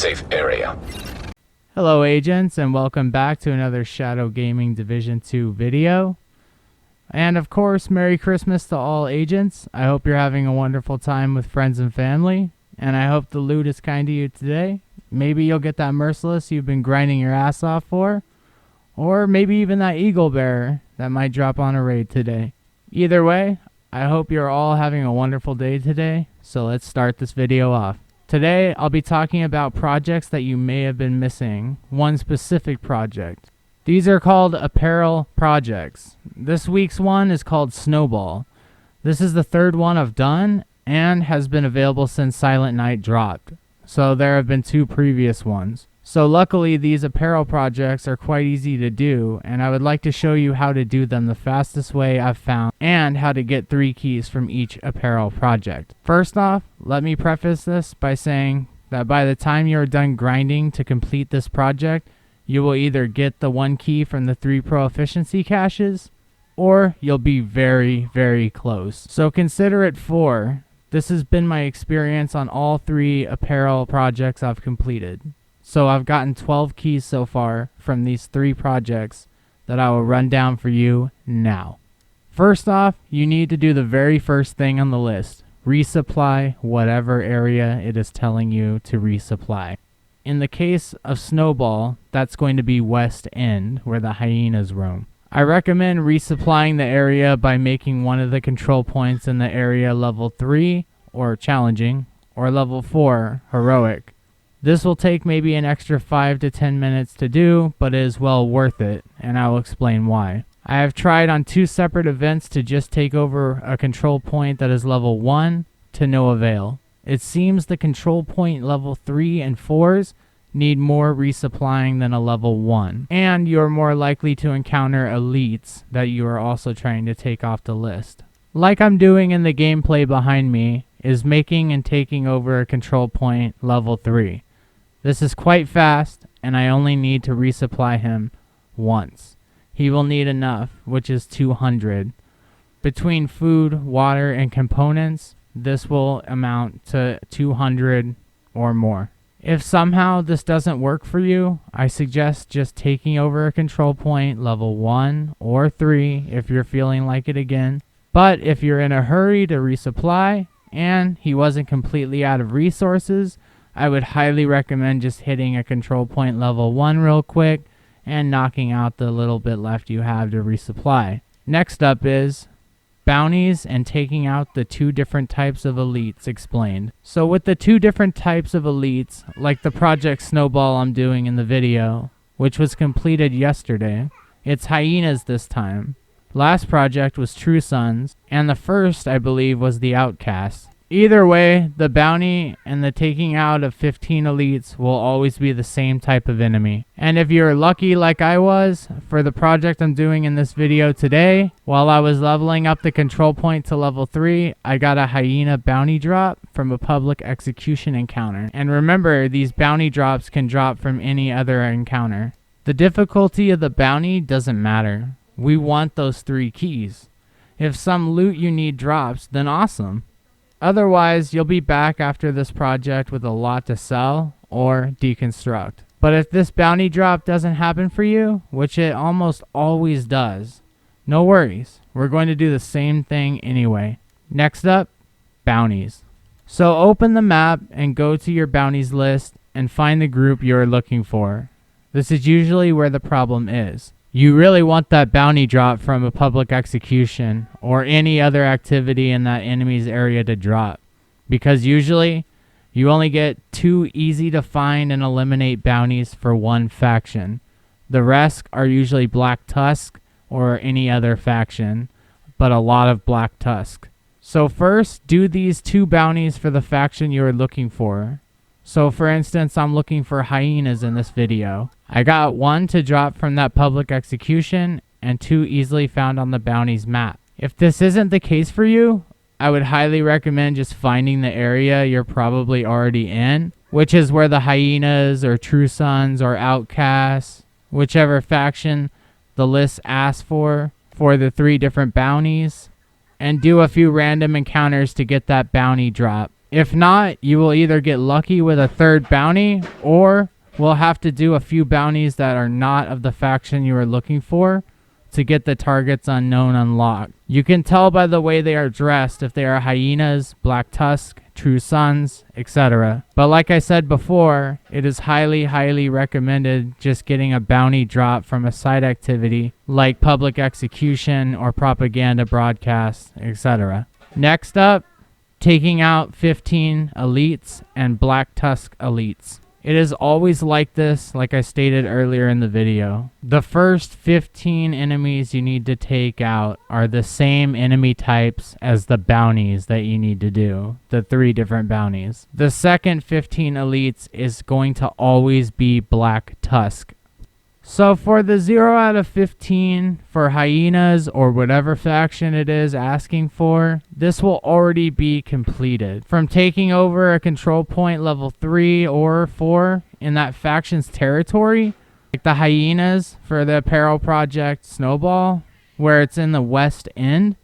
safe area. Hello agents, and welcome back to another Shadow Gaming Division 2 video. And of course, Merry Christmas to all agents. I hope you're having a wonderful time with friends and family, and I hope the loot is kind to you today. Maybe you'll get that Merciless you've been grinding your ass off for, or maybe even that Eagle Bearer that might drop on a raid today. Either way, I hope you're all having a wonderful day today, so let's start this video off. Today, I'll be talking about projects that you may have been missing, one specific project. These are called Apparel Projects. This week's one is called Snowball. This is the third one I've done and has been available since Silent Night dropped. So there have been two previous ones. So luckily these apparel projects are quite easy to do, and I would like to show you how to do them the fastest way I've found and how to get 3 keys from each apparel project. First off, let me preface this by saying that by the time you are done grinding to complete this project, you will either get the 1 key from the 3 pro efficiency caches, or you'll be very, very close. So consider it 4. This has been my experience on all 3 apparel projects I've completed. So I've gotten 12 keys so far from these 3 projects that I will run down for you now. First off, you need to do the very first thing on the list. Resupply whatever area it is telling you to resupply. In the case of Snowball, that's going to be West End, where the hyenas roam. I recommend resupplying the area by making one of the control points in the area level 3, or challenging, or level 4, heroic. This will take maybe an extra 5 to 10 minutes to do, but it is well worth it, and I will explain why. I have tried on 2 separate events to just take over a control point that is level 1 to no avail. It seems the control point level 3 and 4s need more resupplying than a level 1, and you are more likely to encounter elites that you are also trying to take off the list. Like I'm doing in the gameplay behind me, is making and taking over a control point level 3. This is quite fast, and I only need to resupply him once. He will need enough, which is 200. Between food, water, and components, this will amount to 200 or more. If somehow this doesn't work for you, I suggest just taking over a control point level 1 or 3 if you're feeling like it again. But if you're in a hurry to resupply, and he wasn't completely out of resources, I would highly recommend just hitting a control point level 1 real quick and knocking out the little bit left you have to resupply. Next up is bounties and taking out the 2 different types of elites explained. So with the 2 different types of elites, like the Project Snowball I'm doing in the video, which was completed yesterday, it's hyenas this time. Last project was True Sons, and the first, I believe, was the Outcasts. Either way, the bounty and the taking out of 15 elites will always be the same type of enemy. And if you're lucky like I was, for the project I'm doing in this video today, while I was leveling up the control point to level 3, I got a hyena bounty drop from a public execution encounter. And remember, these bounty drops can drop from any other encounter. The difficulty of the bounty doesn't matter. We want those 3 keys. If some loot you need drops, then awesome. Otherwise, you'll be back after this project with a lot to sell or deconstruct. But if this bounty drop doesn't happen for you, which it almost always does, no worries. We're going to do the same thing anyway. Next up, bounties. So open the map and go to your bounties list and find the group you're looking for. This is usually where the problem is. You really want that bounty drop from a public execution or any other activity in that enemy's area to drop, because usually you only get 2 easy to find and eliminate bounties for 1 faction. The rest are usually Black Tusk or any other faction, but a lot of Black Tusk. So first, do these 2 bounties for the faction you are looking for. So for instance, I'm looking for hyenas in this video. I got 1 to drop from that public execution and 2 easily found on the bounties map. If this isn't the case for you, I would highly recommend just finding the area you're probably already in, which is where the hyenas or True Sons or Outcasts, whichever faction the list asks for the 3 different bounties, and do a few random encounters to get that bounty drop. If not, you will either get lucky with a third bounty, or we'll have to do a few bounties that are not of the faction you are looking for to get the targets unknown unlocked. You can tell by the way they are dressed if they are hyenas, black tusk, true sons, etc. But like I said before, it is highly recommended just getting a bounty drop from a side activity like public execution or propaganda broadcast, etc. Next up, taking out 15 elites and black tusk elites. It is always like this, like I stated earlier in the video. The first 15 enemies you need to take out are the same enemy types as the bounties that you need to do, the 3 different bounties. The second 15 elites is going to always be black tusk. So for the 0 out of 15 for hyenas or whatever faction it is asking for, this will already be completed. From taking over a control point level 3 or 4 in that faction's territory, like the hyenas for the Apparel Project Snowball, where it's in the west end,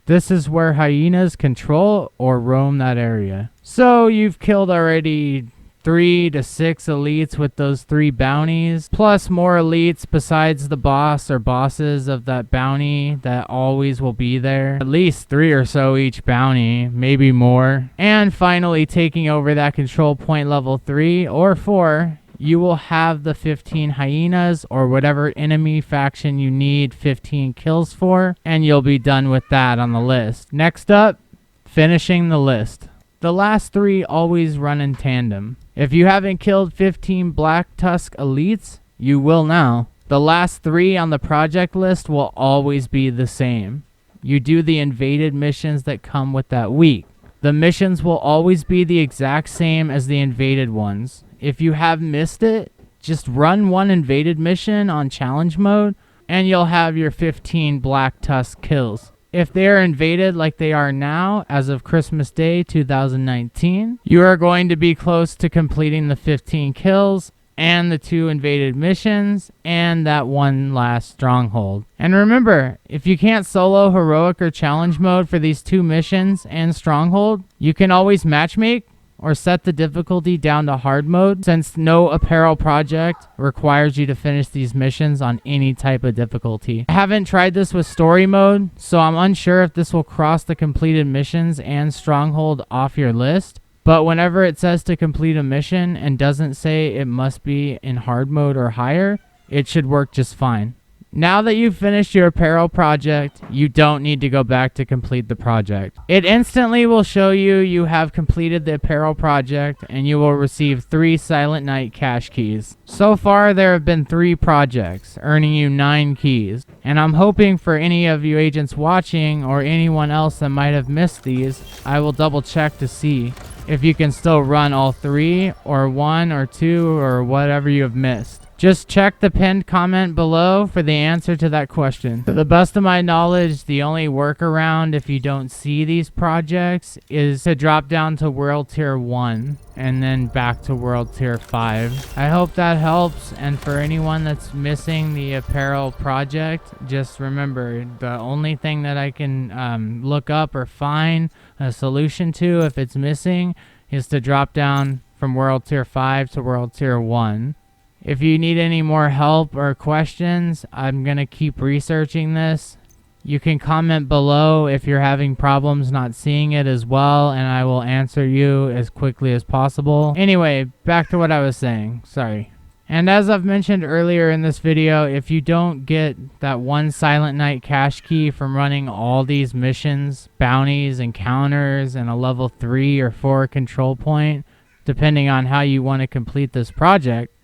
this is where hyenas control or roam that area. So you've killed already 3 to 6 elites with those 3 bounties, plus more elites besides the boss or bosses of that bounty that always will be there. At least 3 or so each bounty, maybe more. And finally taking over that control point level 3 or 4, you will have the 15 hyenas or whatever enemy faction you need 15 kills for, and you'll be done with that on the list. Next up, finishing the list. The last 3 always run in tandem. If you haven't killed 15 black tusk elites, you will now. The last 3 on the project list will always be the same. You do the invaded missions that come with that week. The missions will always be the exact same as the invaded ones. If you have missed it, just run one invaded mission on challenge mode and you'll have your 15 black tusk kills. If they are invaded like they are now, as of Christmas Day 2019, you are going to be close to completing the 15 kills and the 2 invaded missions and that one last stronghold. And remember, if you can't solo heroic or challenge mode for these 2 missions and stronghold, you can always matchmake or set the difficulty down to hard mode, since no apparel project requires you to finish these missions on any type of difficulty. I haven't tried this with story mode, so I'm unsure if this will cross the completed missions and stronghold off your list, but whenever it says to complete a mission and doesn't say it must be in hard mode or higher, it should work just fine. Now that you've finished your apparel project, you don't need to go back to complete the project. It instantly will show you have completed the apparel project and you will receive 3 Silent Night Cache keys. So far there have been 3 projects, earning you 9 keys. And I'm hoping for any of you agents watching or anyone else that might have missed these, I will double check to see if you can still run all 3 or 1 or 2 or whatever you have missed. Just check the pinned comment below for the answer to that question. To the best of my knowledge, the only workaround if you don't see these projects is to drop down to World Tier 1 and then back to World Tier 5. I hope that helps, and for anyone that's missing the apparel project, just remember the only thing that I can look up or find a solution to if it's missing is to drop down from World Tier 5 to World Tier 1. If you need any more help or questions, I'm going to keep researching this. You can comment below if you're having problems not seeing it as well, and I will answer you as quickly as possible. Anyway, back to what I was saying. Sorry. And as I've mentioned earlier in this video, if you don't get that 1 Silent Night Cache key from running all these missions, bounties, encounters, and a level 3 or 4 control point, depending on how you want to complete this project,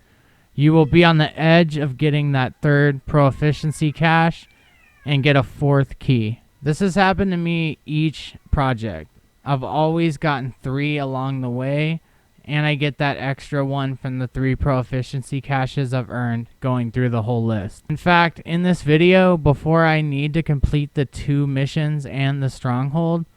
you will be on the edge of getting that 3rd proficiency cache and get a 4th key. This has happened to me each project. I've always gotten 3 along the way, and I get that extra 1 from the 3 proficiency caches I've earned going through the whole list. In fact, in this video, before I need to complete the 2 missions and the stronghold,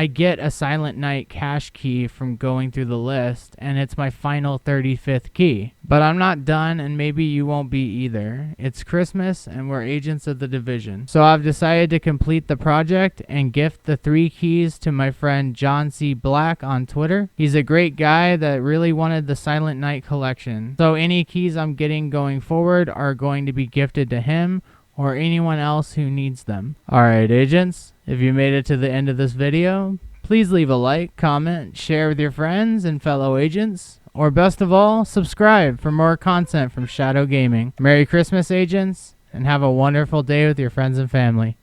I get a Silent Night Cache key from going through the list, and it's my final 35th key. But I'm not done, and maybe you won't be either. It's Christmas, and we're agents of the division. So I've decided to complete the project and gift the 3 keys to my friend John C. Black on Twitter. He's a great guy that really wanted the Silent Night collection. So any keys I'm getting going forward are going to be gifted to him or anyone else who needs them. Alright, agents, if you made it to the end of this video, please leave a like, comment, share with your friends and fellow agents, or best of all, subscribe for more content from Shadow Gaming. Merry Christmas, agents, and have a wonderful day with your friends and family.